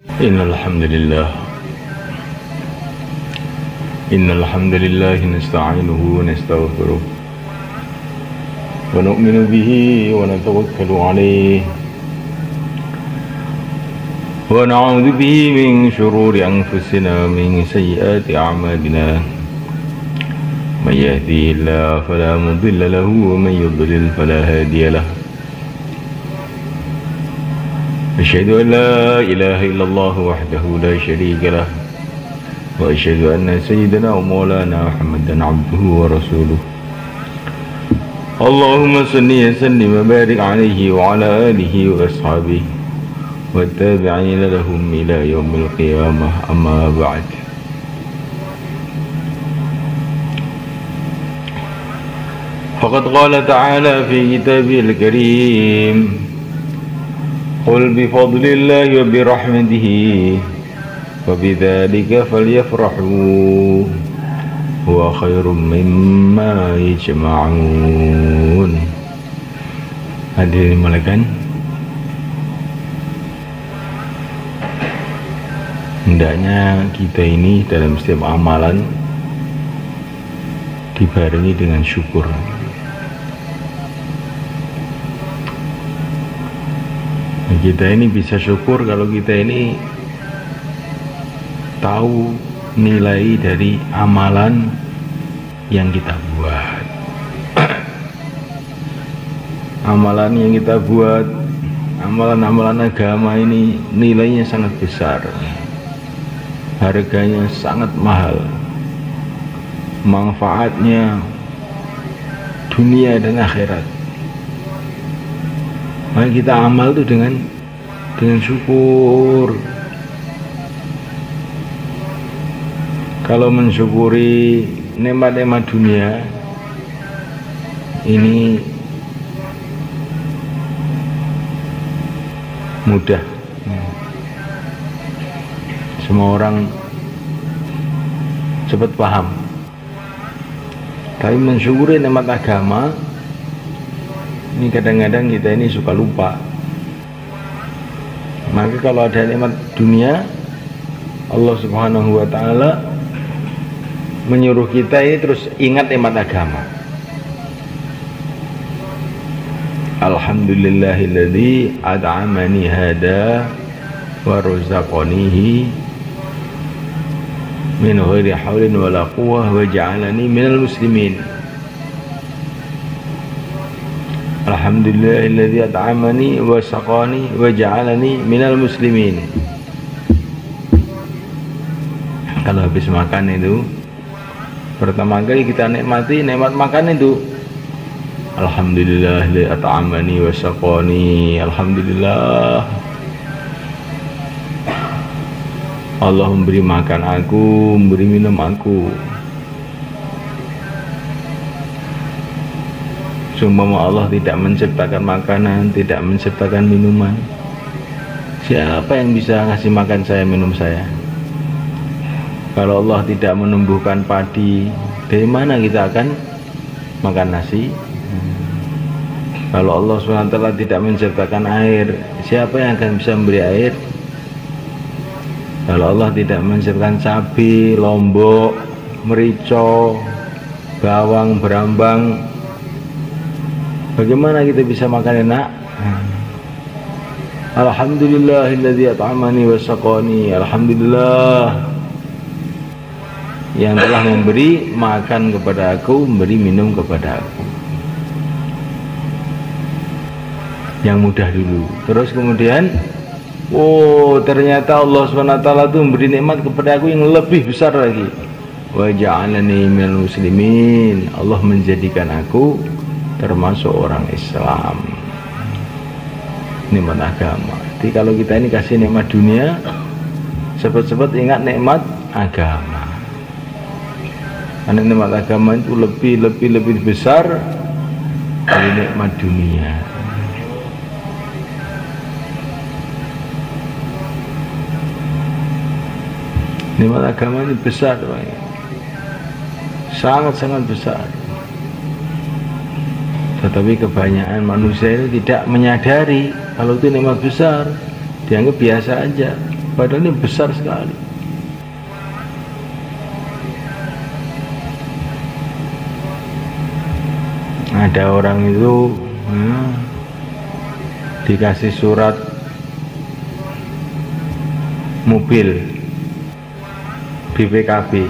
Innal hamdalillah nasta'inuhu wa nastaghfiruh wa nu'minu bihi wa natawakkalu alayhi wa na'udzu bihi min shururi anfusina min sayyiati a'malina may yahdihillahu fala mudilla lahu wa may yudlil fala hadiya lahu asyhadu an la ilaha illallah wahdahu la syarika lah wa asyhadu anna sayyidana wa maulana Muhammadan abduhu wa rasuluh. Allahumma salli wa sallim wa barik alaihi wa ala alihi wa ashabihi wa tabi'ina lahum ila yaumil qiyamah, amma ba'd. Faqad qala ta'ala fi kitabil karim, qul bi fadlillahi wa bi rahmatihi وَبِذَلِكَ فَلْيَفْرَحُوا هُوَ خَيْرٌ مِّمَّا يَجْمَعُونَ. Hadirin dimulakan, hendaknya kita ini dalam setiap amalan dibarengi dengan syukur. Kita ini bisa syukur kalau kita ini tahu nilai dari amalan yang kita buat. Amalan yang kita buat, amalan-amalan agama ini nilainya sangat besar, harganya sangat mahal, manfaatnya dunia dan akhirat. Maka kita amal itu dengan syukur. Kalau mensyukuri nikmat-nikmat dunia ini mudah, semua orang cepat paham. Tapi mensyukuri nikmat agama ini kadang-kadang kita ini suka lupa. Maka kalau ada nikmat dunia, Allah Subhanahu wa ta'ala menyuruh kita ini terus ingat nikmat agama. Alhamdulillahilladzi at'amani hada wa razaqanihi min ghairi haulin wala quwwah wa ja'alani minal muslimin. Alhamdulillahilladzi at'amani wa saqani wa ja'alani minal muslimin. Kalau habis makan itu, pertama kali kita nikmati nikmat makan itu, alhamdulillah li at'amani wa saqani. Alhamdulillah Allah memberi makan aku, memberi minum aku. Seumpama Allah tidak menciptakan makanan, tidak menciptakan minuman, siapa yang bisa ngasih makan saya, minum saya? Kalau Allah tidak menumbuhkan padi, dari mana kita akan makan nasi? Kalau Allah SWT tidak menciptakan air, siapa yang akan bisa memberi air? Kalau Allah tidak menciptakan cabai, lombok, merica, bawang, berambang, bagaimana kita bisa makan enak? Alhamdulillahilladzi at'amani wa saqani. Alhamdulillah yang telah memberi makan kepada aku, memberi minum kepada aku. Yang mudah dulu, terus kemudian, oh ternyata Allah SWT itu memberi nikmat kepada aku yang lebih besar lagi. Wa ja'alani minal muslimin. Allah menjadikan aku termasuk orang Islam. Nikmat agama. Jadi kalau kita ini kasih nikmat dunia, cepat-cepat ingat nikmat agama. Karena nikmat agama itu lebih besar dari nikmat dunia. Nikmat agama ini besar, sangat-sangat besar. Tetapi kebanyakan manusia ini tidak menyadari kalau itu nikmat besar, dianggap biasa aja. padahal ini besar sekali. Ada orang itu dikasih surat mobil BPKB,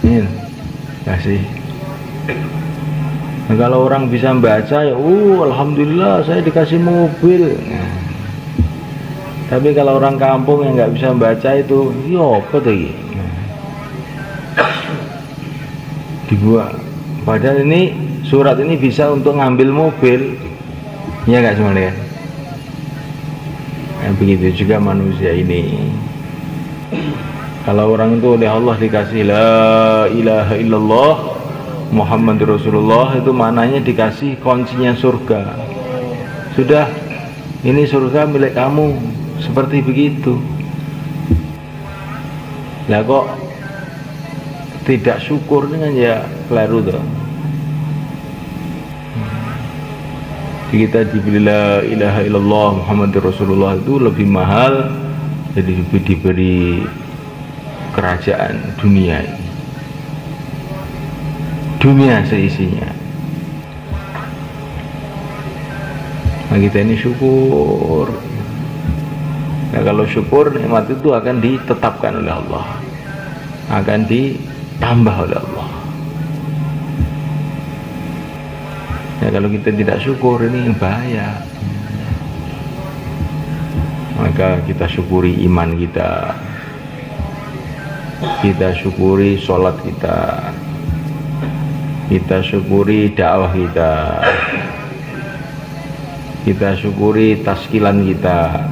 ini kasih. Nah, kalau orang bisa membaca ya, alhamdulillah saya dikasih mobil. Nah, tapi kalau orang kampung yang nggak bisa membaca itu, ya apa tuh? Dibuat. Padahal ini surat ini bisa untuk ngambil mobil, ya nggak semuanya. Nah, begitu juga manusia ini. Kalau orang itu oleh Allah dikasih la ilaha illallah Muhammad Rasulullah, itu maknanya dikasih kuncinya surga. Sudah, ini surga milik kamu, seperti begitu. Lah kok tidak syukur dengan ya keliru tuh. Kita diberi la ilaha illallah Muhammad Rasulullah itu lebih mahal, jadi diberi kerajaan dunia ini, dunia seisinya. Nah, kita ini syukur. Nah, kalau syukur, nikmat itu akan ditetapkan oleh Allah, akan ditambah oleh Allah. Ya, kalau kita tidak syukur, ini bahaya. Maka kita syukuri iman kita, kita syukuri sholat kita syukuri dakwah kita syukuri taskilan kita.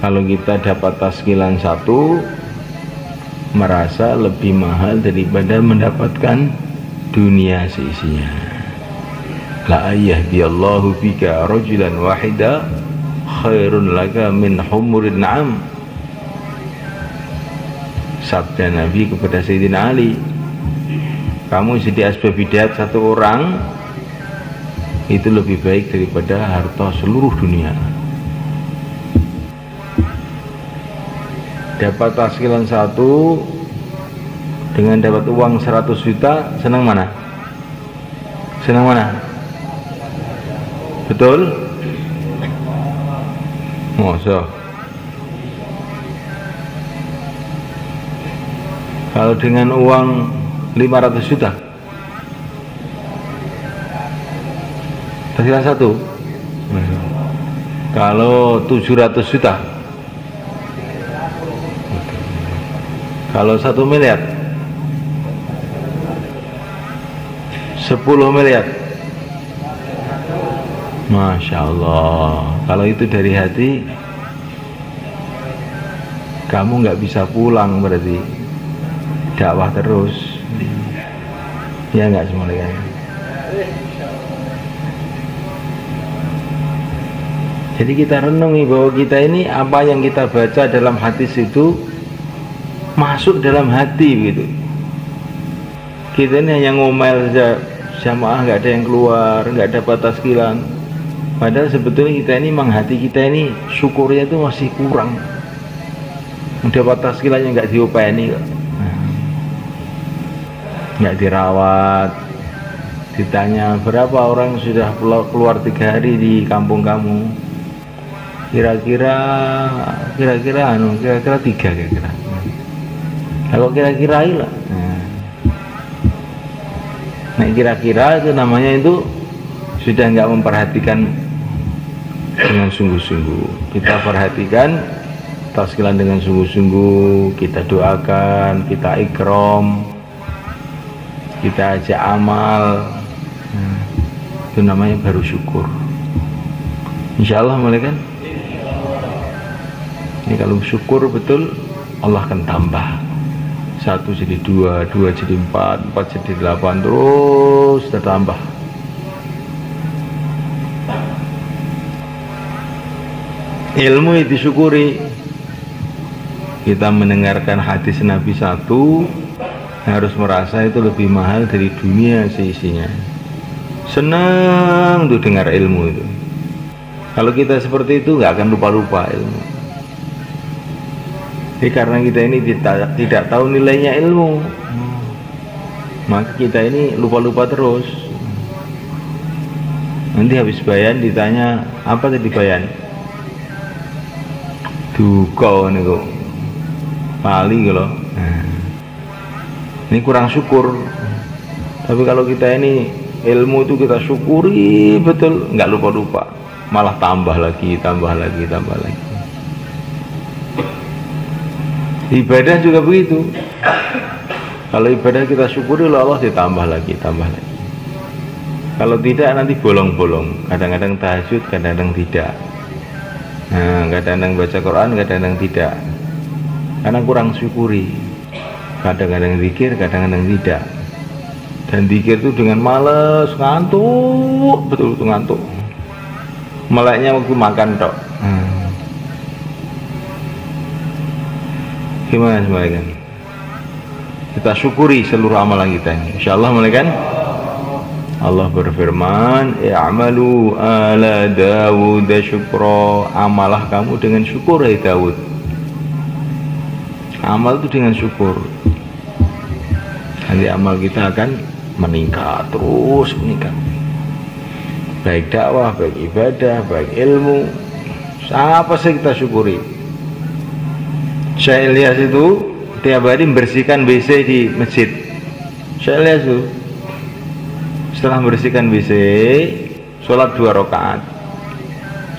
Kalau kita dapat taskilan satu, merasa lebih mahal daripada mendapatkan dunia seisinya. La yahdiyallahu bika rajulan wahida khairun laka min humurin na'am. Sabda Nabi kepada Sayyidina Ali, kamu jadi asbab hidayat satu orang itu lebih baik daripada harta seluruh dunia. Dapat taskilan satu dengan dapat uang 100 juta, senang mana? Senang mana? Betul? Masa? Kalau dengan uang 500 juta taskilan satu, kalau 700 juta, kalau 1 miliar, 10 miliar, Masya Allah. Kalau itu dari hati, kamu nggak bisa pulang, berarti dakwah terus, ya nggak semuanya. Jadi kita renungi bahwa kita ini, apa yang kita baca dalam hadis itu masuk dalam hati begitu. Kita ini hanya ngomel saja, jamaah nggak ada yang keluar, nggak dapat taskilan. Padahal sebetulnya kita ini, memang hati kita ini syukurnya itu masih kurang. Dapat taskilannya nggak diupeni kok, nggak dirawat. Ditanya berapa orang sudah keluar 3 hari di kampung kamu, kira-kira 3 kira-kira. Kalau kira-kira lah, nah kira-kira itu namanya itu sudah nggak memperhatikan dengan sungguh-sungguh. Kita perhatikan taskilan dengan sungguh-sungguh, kita doakan, kita ikram, kita ajak amal, itu namanya baru syukur. Insya Allah, mulai kan? Ini kalau syukur betul, Allah akan tambah. 1 jadi 2, 2 jadi 4, 4 jadi 8, terus tertambah. Ilmu itu disyukuri. Kita mendengarkan hadis Nabi 1, harus merasa itu lebih mahal dari dunia seisinya. Senang tuh dengar ilmu itu. Kalau kita seperti itu, nggak akan lupa-lupa ilmu. Karena kita ini tidak tahu nilainya ilmu, maka kita ini lupa-lupa terus. Nanti habis bayan ditanya, apa tadi bayan? Duka nih kok pali kalau. Ini kurang syukur. Tapi kalau kita ini ilmu itu kita syukuri betul, nggak lupa-lupa, malah tambah lagi. Ibadah juga begitu. Kalau ibadah kita syukuri oleh Allah, ditambah lagi. Kalau tidak nanti bolong-bolong. Kadang-kadang tahajud, kadang-kadang tidak. Nah, kadang-kadang baca Quran, kadang-kadang tidak. Karena kurang syukuri. Kadang-kadang zikir, kadang-kadang tidak. Dan zikir itu dengan males, ngantuk, betul-betul ngantuk. Meleknya waktu makan tok. Gimana semuanya? Kita syukuri seluruh amalan kita ini. Insyaallah mulai kan? Allah berfirman, "I'malu ala Dawud syukra." Amalah kamu dengan syukur, hai Dawud. Amal itu dengan syukur. Nanti amal kita akan meningkat, terus meningkat. Baik dakwah, baik ibadah, baik ilmu, apa sih kita syukuri. Syekh Ilyas itu tiap hari membersihkan WC di masjid. Syekh Ilyas itu setelah membersihkan WC, sholat 2 rakaat,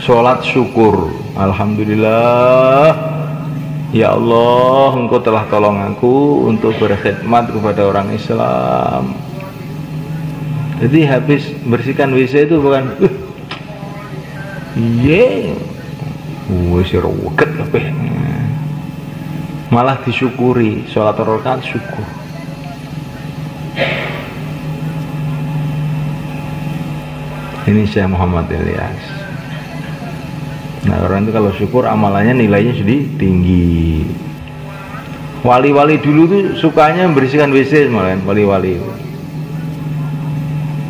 sholat syukur. Alhamdulillah, ya Allah, Engkau telah tolong aku untuk berkhidmat kepada orang Islam. Jadi habis membersihkan WC itu bukan wis roket kabeh. Malah disyukuri, sholat rakaat syukur. Ini Syekh Muhammad Ilyas. Nah, orang itu kalau syukur amalannya nilainya sudah tinggi. Wali-wali dulu tuh sukanya membersihkan WC malah, wali-wali.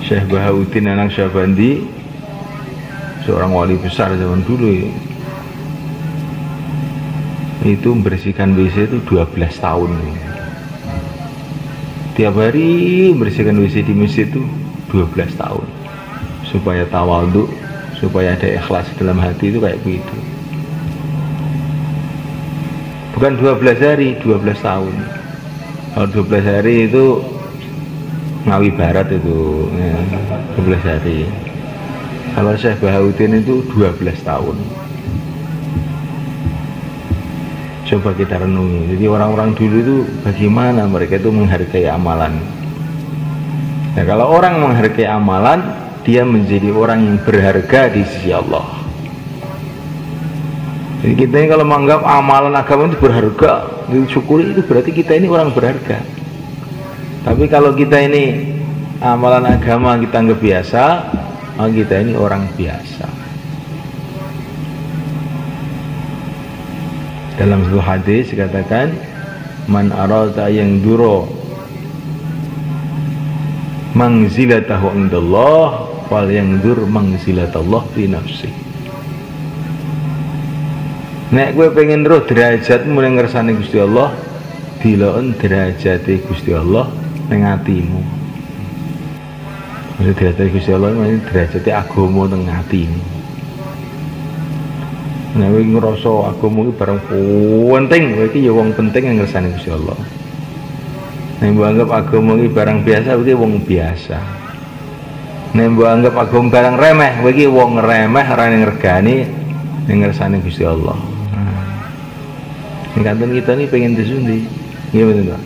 Syekh Bahauddin An-Naqsyabandi, seorang wali besar zaman dulu ya. Itu membersihkan WC itu 12 tahun. Tiap hari membersihkan WC di masjid itu 12 tahun. Supaya tawadhu, supaya ada ikhlas dalam hati, itu kayak begitu. Bukan 12 hari, 12 tahun. Kalau 12 hari itu Ngawi Barat itu ya, 12 hari. Kalau Syekh Bahauddin itu 12 tahun. Coba kita renungi. Jadi orang-orang dulu itu bagaimana mereka itu menghargai amalan. Nah, kalau orang menghargai amalan, dia menjadi orang yang berharga di sisi Allah. Jadi kita ini kalau menganggap amalan agama itu berharga, disyukuri, itu berarti kita ini orang berharga. Tapi kalau kita ini amalan agama kita anggap biasa, kita ini orang biasa. Dalam satu hadis dikatakan, man arada yang duro manzilatahu indallah wal yang dur manzilatallah fi nafsi. Nek gue pengen roh derajatmu ning ngersane Gusti Allah, dilaon derajate Gusti Allah ning atimu. Maksud derajate Gusti Allah maksud derajate agama ning atimu. Nek kowe ngrasa agama iki barang penting, kowe iki ya wong penting yang ngersane Gusti Allah. Nek mbok anggap agama iki barang biasa, kowe iki wong biasa. Nek mbok anggap agama barang remeh, kowe iki wong remeh ora ngergani ning ngersane Gusti Allah. Nek kanten kita ini pengen disundi, nggih betul Pak.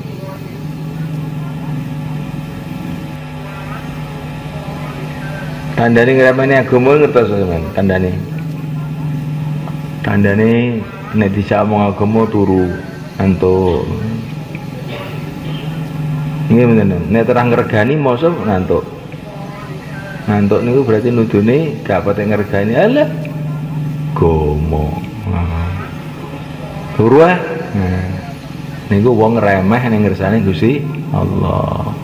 Tandane ngremeni agama ngertos sampean, tandane. Tandane nek dicamong agama turu ngantuk. Nggih betul. Nek terang ngregani mosok ngantuk. Ngantuk niku berarti nudune gak pate ngregani. Alah. Gomo. Turu ah. Niku wong remeh ning ngersane Gusti Allah.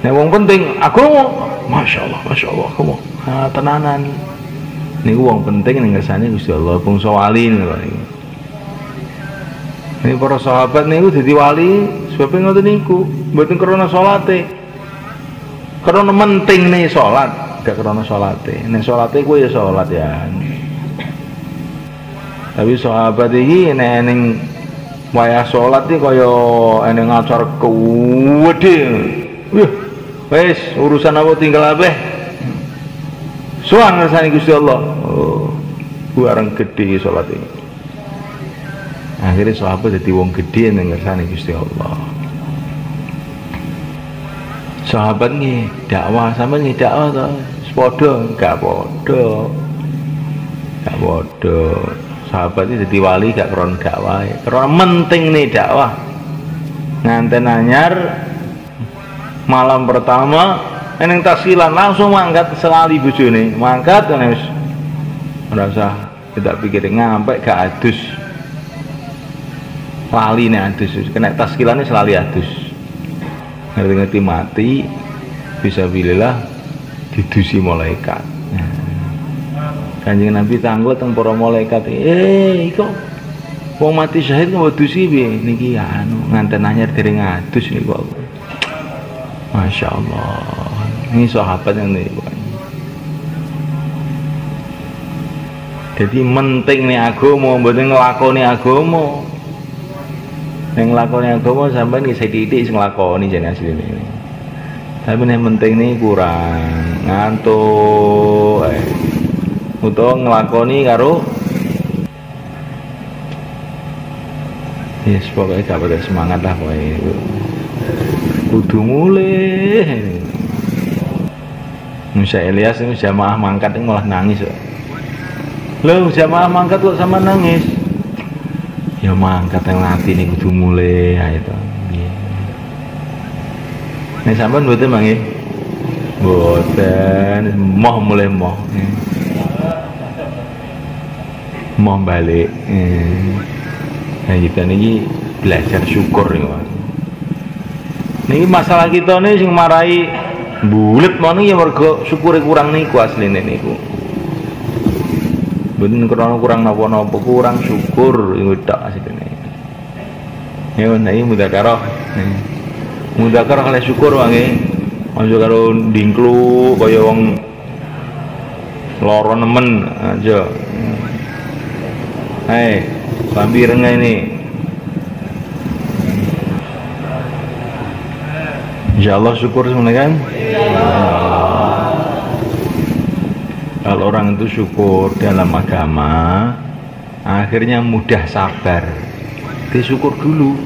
Nek wong penting agama, masyaallah, masyaallah agama. Tenanan. Niku wong penting ning ngersane Gusti Allah, bangsa wali niku. Ini para sahabat niku dadi wali sebab ngoten niku, mboten krana salate. Krana mentingne salat, gak krana salate. Nek salate kuwi ya salat ya. Tapi sahabat iki nek ning wayah salat iki kaya ning acara gede. Wis urusan apa tinggal abeh. Soang ngersani Gusti Allah. Oh, barang gede salat iki. Akhirnya sahabat jadi wong gede yang ngersani Gusti Allah. Sahabat nih dakwah sama nih dakwah toh, sepodo gak podo, gak podo. Sahabat ini jadi wali gak kron dakwah, kron penting nih dakwah. Nganten anyar malam pertama, eneng tasilan langsung mangkat selali bojone, mangkat wis merasa tidak pikirin ngampe gak adus. Lali nih adus, kena taskilannya selalu adus. Ngerti-ngerti mati, bisa bilillah didusi malaikat. Kanjeng Nabi tanggo teng para malaikat. Kok wong mati syahid kok dusi piye? Niki anu nganten anyar dereng adus niku. Masya Allah. Ini sahabat yang niku. Jadi penting nih agama, mboten nglakoni agama. Yang lakoni agama sampai nih saya titik ngelakoni jadi asli ini. Tapi yang penting nih kurang ngantuk, untuk ngelakoni karo, yes pokoknya gak pada semangat lah pokoknya. Kudu mulai. Musa Elias itu jamaah mangkat itu malah nangis. Loh jamaah mangkat kok sama nangis? Ya mangkat yang latih nih kudu mulai ya itu. Nih sampean mboten mangke. Mboten, moh mulai moh. Moh balik. Nah kita nih belajar syukur nih Pak. Niki masalah kita nih sing marai bulet mau nih ya mergo syukure kurang niku asline niku. Mboten krana kurang napa-napa, kurang syukur iku tok asline. Ya niki mudzakarah. Mudzakarah kalih syukur wae. Aja karo ndingklu kaya wong lara nemen aja. Lambi rengah ini. Insyaallah syukur semuanya kan? Kalau orang itu syukur dalam agama, akhirnya mudah sabar. Disyukur dulu.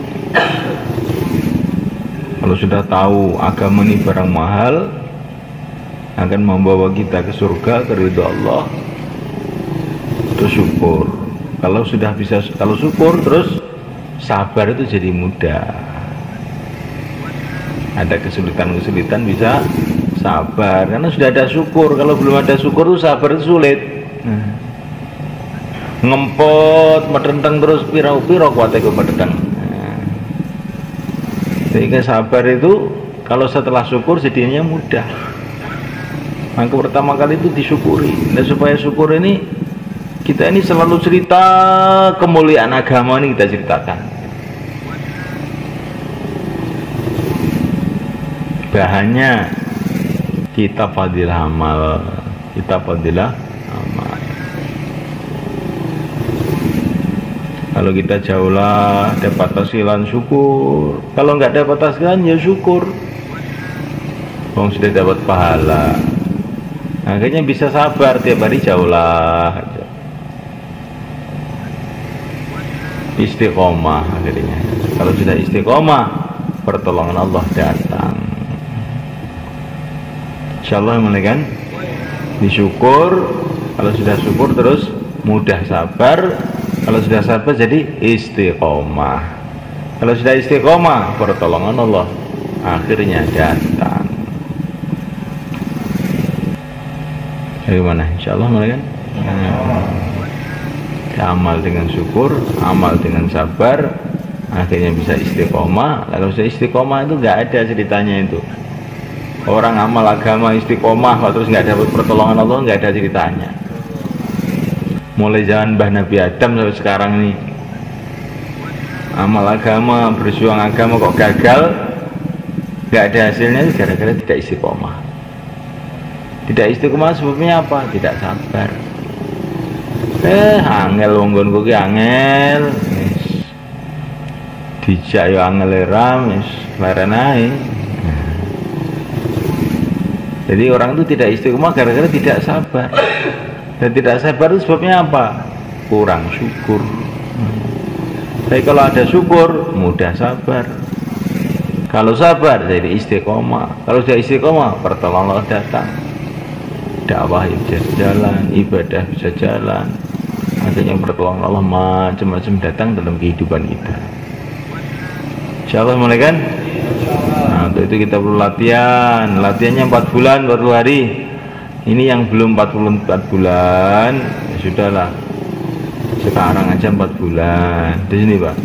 Kalau sudah tahu agama ini barang mahal, akan membawa kita ke surga, ke ridha Allah, terus syukur. Kalau sudah bisa, kalau syukur terus sabar itu jadi mudah. Ada kesulitan-kesulitan bisa sabar karena sudah ada syukur. Kalau belum ada syukur itu sabar itu sulit. Ngempot medenteng terus pira-pira kuwate ku medenteng. Sehingga sabar itu kalau setelah syukur jadinya mudah. Maka pertama kali itu disyukuri. Dan supaya syukur ini kita ini selalu cerita kemuliaan agama ini kita ceritakan. Bahannya kita fadilah amal, kita fadilah amal. Kalau kita jauhlah dapat hasilan syukur, kalau nggak dapat hasilan ya syukur. Wong sudah dapat pahala, akhirnya bisa sabar tiap hari jauhlah. Istiqomah akhirnya. Kalau sudah istiqomah, pertolongan Allah datang. Insyaallah kan disyukur. Kalau sudah syukur terus mudah sabar. Kalau sudah sabar jadi istiqomah. Kalau sudah istiqomah pertolongan Allah akhirnya datang. Bagaimana? Insyaallah kan amal dengan syukur, amal dengan sabar, akhirnya bisa istiqomah. Kalau sudah istiqomah itu nggak ada ceritanya itu. Orang amal agama istiqomah terus nggak dapat pertolongan Allah, nggak ada ceritanya. Mulai zaman Mbah Nabi Adam sampai sekarang ini amal agama, berjuang agama kok gagal, nggak ada hasilnya, gara-gara tidak istiqomah. Tidak istiqomah sebabnya apa? Tidak sabar. Angel wonggon ki angel, dijak yo angel ram, leren ae. Jadi orang itu tidak istiqomah gara-gara tidak sabar. Dan tidak sabar itu sebabnya apa? Kurang syukur. Tapi kalau ada syukur, mudah sabar. Kalau sabar, jadi istiqomah. Kalau sudah istiqomah, pertolongan Allah datang. Dakwah bisa jalan, ibadah bisa jalan. Adanya pertolongan Allah macam-macam datang dalam kehidupan kita. Insya Allah mulai kan? Nah, untuk itu kita perlu latihan. Latihannya 4 bulan, 40 hari. Ini yang belum 44 bulan, ya sudahlah. Sekarang aja 4 bulan. Di sini, Pak.